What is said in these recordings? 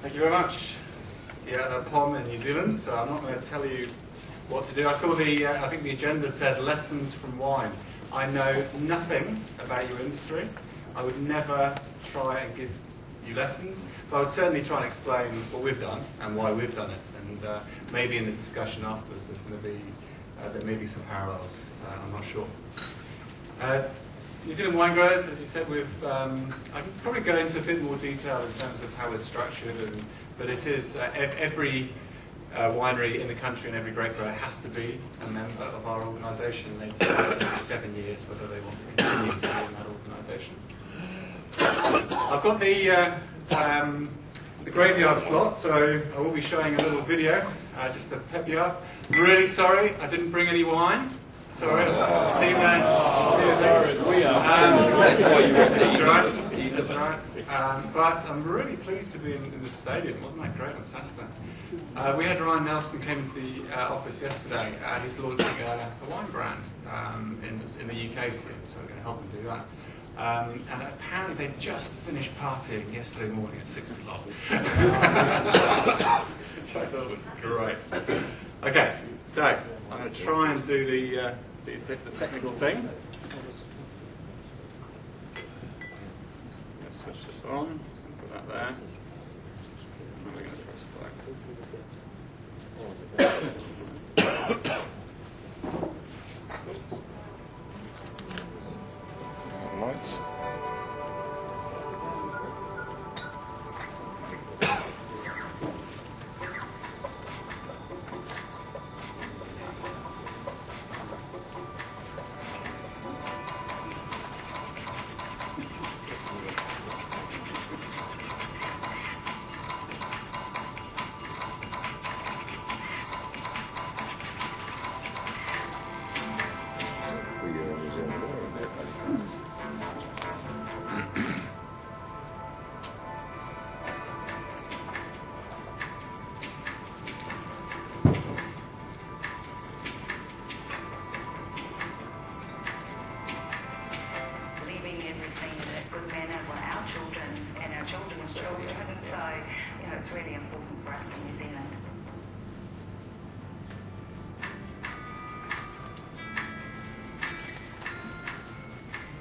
Thank you very much. Yeah, POM in New Zealand, so I'm not going to tell you what to do. I saw the, I think the agenda said lessons from wine. I know nothing about your industry. I would never try and give you lessons, but I would certainly try and explain what we've done and why we've done it. And maybe in the discussion afterwards, there's going to be, there may be some parallels. I'm not sure. New Zealand wine growers, as you said, I can probably go into a bit more detail in terms of how it's structured, but it is every winery in the country and every grape grower has to be a member of our organisation. They decide every 7 years whether they want to continue to be in that organisation. I've got the graveyard slot, so I will be showing a little video just to pep you up. Really sorry, I didn't bring any wine. Sorry, see you man. That's right. That's right. But I'm really pleased to be in the stadium. Wasn't that great on Saturday? We had Ryan Nelson came into the office yesterday. He's launching a wine brand in the UK scene, so we're going to help him do that. And apparently they just finished partying yesterday morning at 6 o'clock. Which I thought was great. Okay, so I'm going to try and do the technical thing. Let's switch this on, put that there. And we're going to press play. Lights.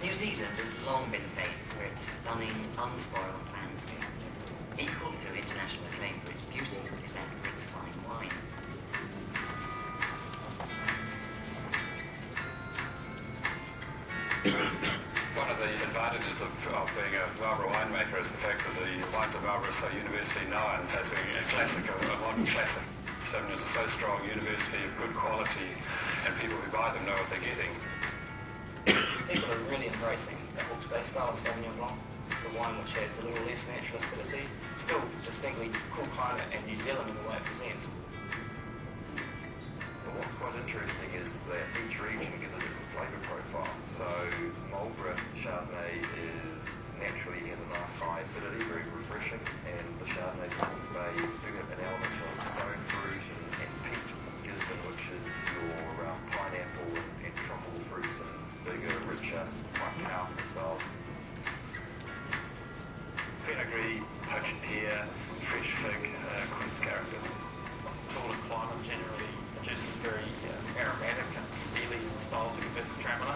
New Zealand has long been famed for its stunning, unspoiled landscape. Equal to international acclaim for its beauty is that of its fine wine. One of the advantages of being a Marlborough winemaker is the fact that the wines of Marlborough are so universally known as being a classic, a modern classic. Seven is a so strong university of good quality, and people who buy them know what they're getting. People are really embracing the Hawke's Bay style of Sauvignon Blanc. It's a wine which has a little less natural acidity, still distinctly cool climate and New Zealand in the way it presents. But what's quite interesting is that each region gives a different flavour profile. So Marlborough Chardonnay naturally has a nice high acidity, very refreshing, and the Chardonnays from Hawke's Bay do have an element of stone fruit and peach, Gisborne, which is your pineapple and tropical fruits and bigger, richer, quite powerful style. Pinot Gris, poached pear, fresh fig, Queen's characters. Northern climate generally produces very aromatic and steely styles of Gewürztraminer.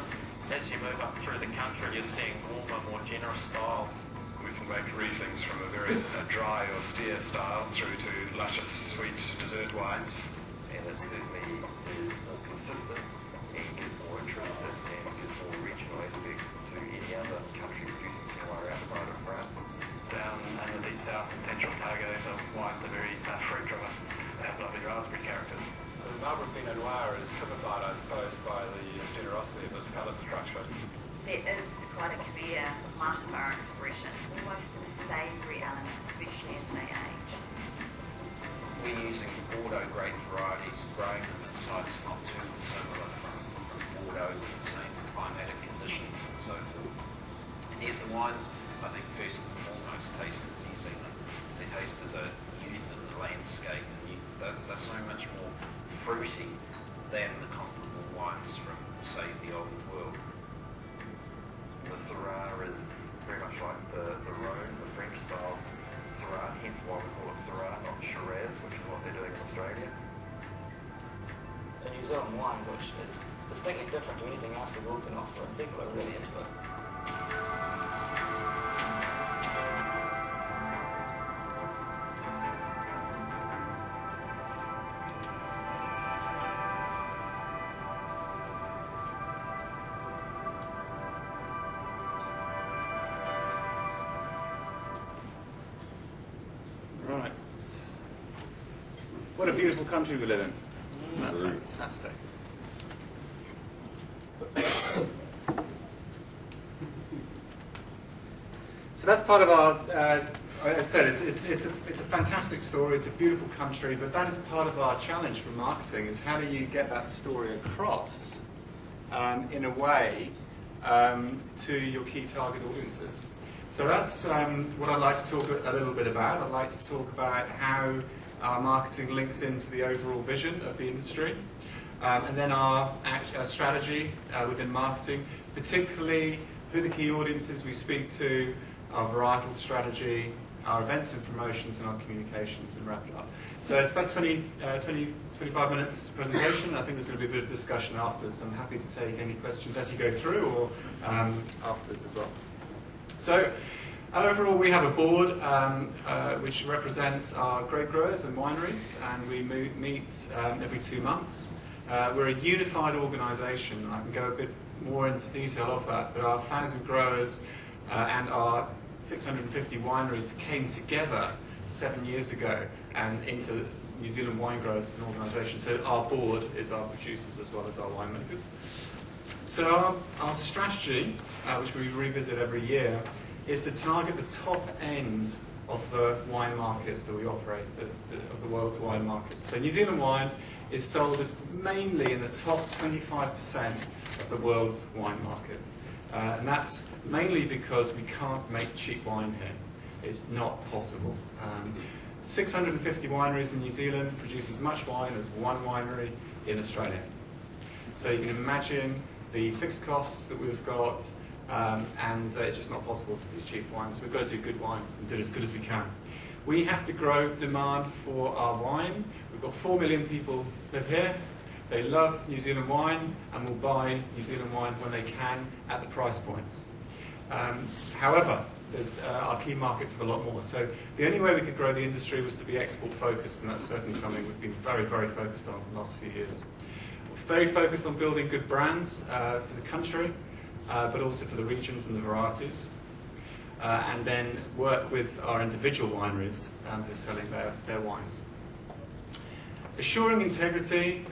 As you move up through the country, you're seeing warmer, more generous style. We can make Rieslings from a very dry, austere style through to luscious, sweet dessert wines. And it certainly is more consistent and gets more interested and gives more regional aspects to any other country producing terroir outside of France. Down in the deep south and central Otago, the wines are very fruit-driven. They have lovely raspberry characters. The Marlborough Pinot Noir is typified, I suppose, by the generosity of its colour structure. There is quite a clear Martin expression, almost a savoury element, especially as they age. We're using Bordeaux grape varieties grown in sites not too dissimilar from Bordeaux with the same climatic conditions and so forth. And yet the wines, I think, first and foremost tasted New Zealand. They tasted the youth and the landscape, and they're so much more fruity than the comparable wines from, say, the old world. The Syrah is very much like the Rhone, the French style Syrah, hence why we call it they're doing in Australia? A New Zealand wine, which is distinctly different to anything else the world can offer, and people are really into it. Right. What a beautiful country we live in. Isn't that fantastic? So that's part of our, as I said, it's a fantastic story, it's a beautiful country, but that is part of our challenge for marketing, is how do you get that story across in a way to your key target audiences. So that's what I'd like to talk a little bit about. I'd like to talk about how our marketing links into the overall vision of the industry, and then our strategy within marketing, particularly who the key audiences we speak to, our varietal strategy, our events and promotions, and our communications, and wrap it up. So it's about 25 minutes presentation. I think there's going to be a bit of discussion afterwards. I'm happy to take any questions as you go through or afterwards as well. So overall, we have a board which represents our grape growers and wineries, and we meet every 2 months. We're a unified organisation. I can go a bit more into detail of that, but our 1,000 growers and our 650 wineries came together 7 years ago and into New Zealand Wine Growers as an organisation. So our board is our producers as well as our winemakers. So our strategy, which we revisit every year, is to target the top end of the wine market that we operate, of the world's wine market. So New Zealand wine is sold mainly in the top 25% of the world's wine market. And that's mainly because we can't make cheap wine here. It's not possible. 650 wineries in New Zealand produce as much wine as one winery in Australia. So you can imagine the fixed costs that we've got, and it's just not possible to do cheap wine. So we've got to do good wine and do it as good as we can. We have to grow demand for our wine. We've got 4 million people live here. They love New Zealand wine and will buy New Zealand wine when they can at the price points. However, our key markets have a lot more. So the only way we could grow the industry was to be export focused, and that's certainly something we've been very, very focused on in the last few years. We're very focused on building good brands for the country, but also for the regions and the varieties. And then work with our individual wineries who are selling their wines. Assuring integrity.